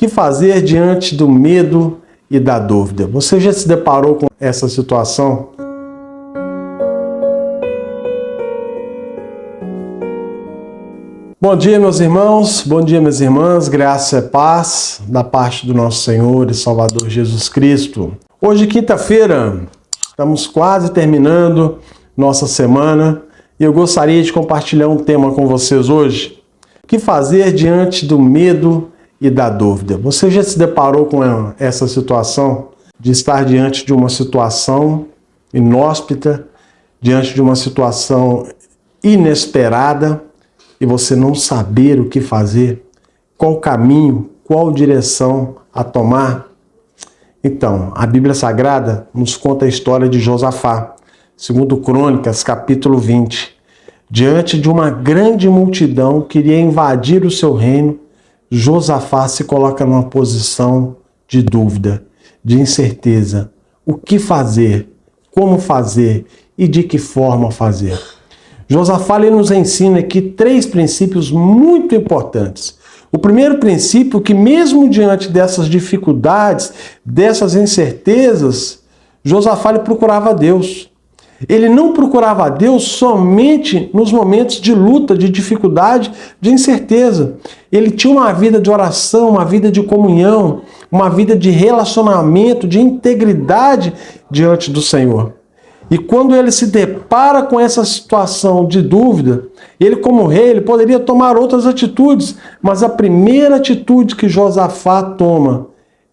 que fazer diante do medo e da dúvida? Você já se deparou com essa situação? Bom dia, meus irmãos, bom dia, minhas irmãs, graça e paz da parte do nosso Senhor e Salvador Jesus Cristo. Hoje, quinta-feira, estamos quase terminando nossa semana e eu gostaria de compartilhar um tema com vocês hoje. O que fazer diante do medo e da dúvida? Você já se deparou com essa situação de estar diante de uma situação inóspita, diante de uma situação inesperada e você não saber o que fazer, qual caminho, qual direção a tomar? Então, a Bíblia Sagrada nos conta a história de Josafá, segundo Crônicas, capítulo 20. Diante de uma grande multidão que iria invadir o seu reino, Josafá se coloca numa posição de dúvida, de incerteza. O que fazer? Como fazer? E de que forma fazer? Josafá nos ensina aqui 3 princípios muito importantes. O primeiro princípio é que mesmo diante dessas dificuldades, dessas incertezas, Josafá procurava Deus. Ele não procurava a Deus somente nos momentos de luta, de dificuldade, de incerteza. Ele tinha uma vida de oração, uma vida de comunhão, uma vida de relacionamento, de integridade diante do Senhor. E quando ele se depara com essa situação de dúvida, ele como rei, ele poderia tomar outras atitudes, mas a primeira atitude que Josafá toma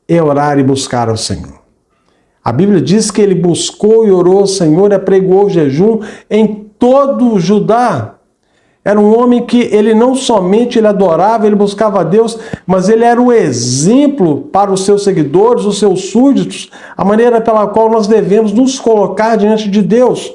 é orar e buscar ao Senhor. A Bíblia diz que ele buscou e orou ao Senhor e apregoou o jejum em todo o Judá. Era um homem que ele não somente ele adorava, ele buscava a Deus, mas ele era o exemplo para os seus seguidores, os seus súditos, a maneira pela qual nós devemos nos colocar diante de Deus.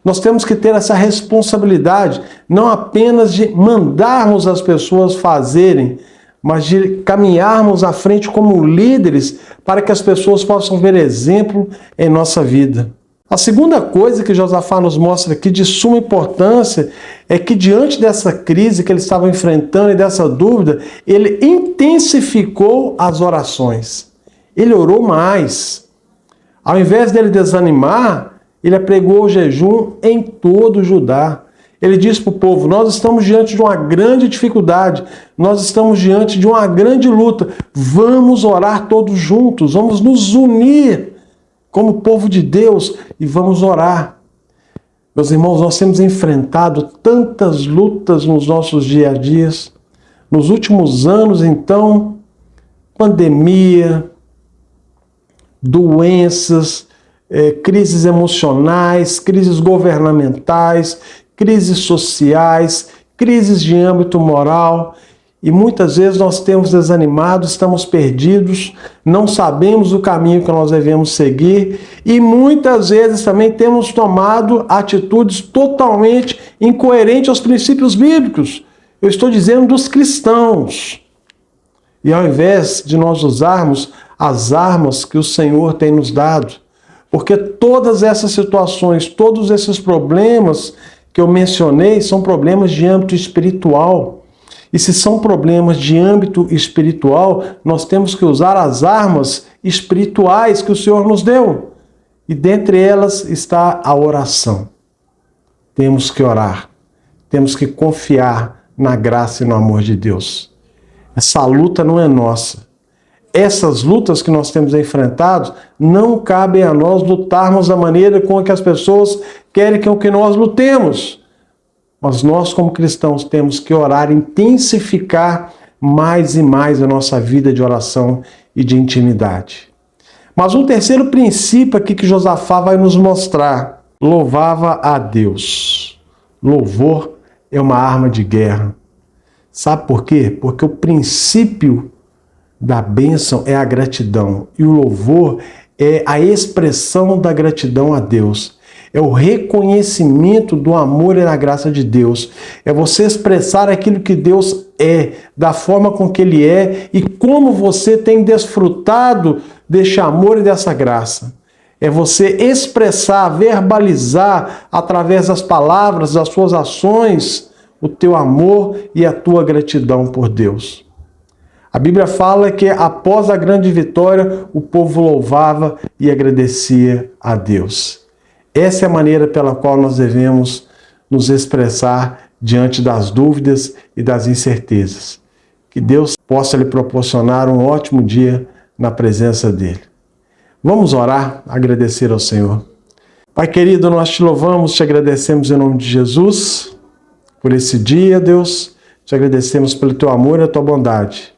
Nós temos que ter essa responsabilidade, não apenas de mandarmos as pessoas fazerem, mas de caminharmos à frente como líderes para que as pessoas possam ver exemplo em nossa vida. A segunda coisa que Josafá nos mostra aqui de suma importância é que diante dessa crise que ele estava enfrentando e dessa dúvida, ele intensificou as orações. Ele orou mais. Ao invés dele desanimar, ele apregou o jejum em todo o Judá. Ele disse para o povo, nós estamos diante de uma grande dificuldade, nós estamos diante de uma grande luta, vamos orar todos juntos, vamos nos unir como povo de Deus e vamos orar. Meus irmãos, nós temos enfrentado tantas lutas nos nossos dia a dias, nos últimos anos então, pandemia, doenças, crises emocionais, crises governamentais, crises sociais, crises de âmbito moral, e muitas vezes nós temos desanimado, estamos perdidos, não sabemos o caminho que nós devemos seguir, e muitas vezes também temos tomado atitudes totalmente incoerentes aos princípios bíblicos. Eu estou dizendo dos cristãos. E ao invés de nós usarmos as armas que o Senhor tem nos dado, porque todas essas situações, todos esses problemas que eu mencionei são problemas de âmbito espiritual. E se são problemas de âmbito espiritual, nós temos que usar as armas espirituais que o Senhor nos deu. E dentre elas está a oração. Temos que orar. Temos que confiar na graça e no amor de Deus. Essa luta não é nossa. Essas lutas que nós temos enfrentado, não cabem a nós lutarmos da maneira com que as pessoas querem que nós lutemos. Mas nós, como cristãos, temos que orar, intensificar mais e mais a nossa vida de oração e de intimidade. Mas um terceiro princípio aqui que Josafá vai nos mostrar: louvava a Deus. Louvor é uma arma de guerra. Sabe por quê? Porque o princípio da bênção é a gratidão. E o louvor é a expressão da gratidão a Deus. É o reconhecimento do amor e da graça de Deus. É você expressar aquilo que Deus é, da forma com que Ele é e como você tem desfrutado deste amor e dessa graça. É você expressar, verbalizar através das palavras, das suas ações, o teu amor e a tua gratidão por Deus. A Bíblia fala que após a grande vitória, o povo louvava e agradecia a Deus. Essa é a maneira pela qual nós devemos nos expressar diante das dúvidas e das incertezas. Que Deus possa lhe proporcionar um ótimo dia na presença dEle. Vamos orar, agradecer ao Senhor. Pai querido, nós te louvamos, te agradecemos em nome de Jesus por esse dia, Deus. Te agradecemos pelo teu amor e a tua bondade.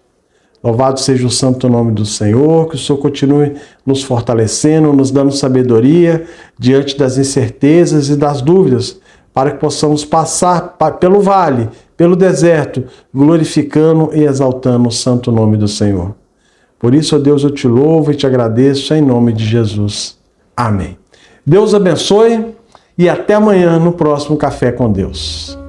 Louvado seja o santo nome do Senhor, que o Senhor continue nos fortalecendo, nos dando sabedoria diante das incertezas e das dúvidas, para que possamos passar pelo vale, pelo deserto, glorificando e exaltando o santo nome do Senhor. Por isso, ó Deus, eu te louvo e te agradeço em nome de Jesus. Amém. Deus abençoe e até amanhã no próximo Café com Deus.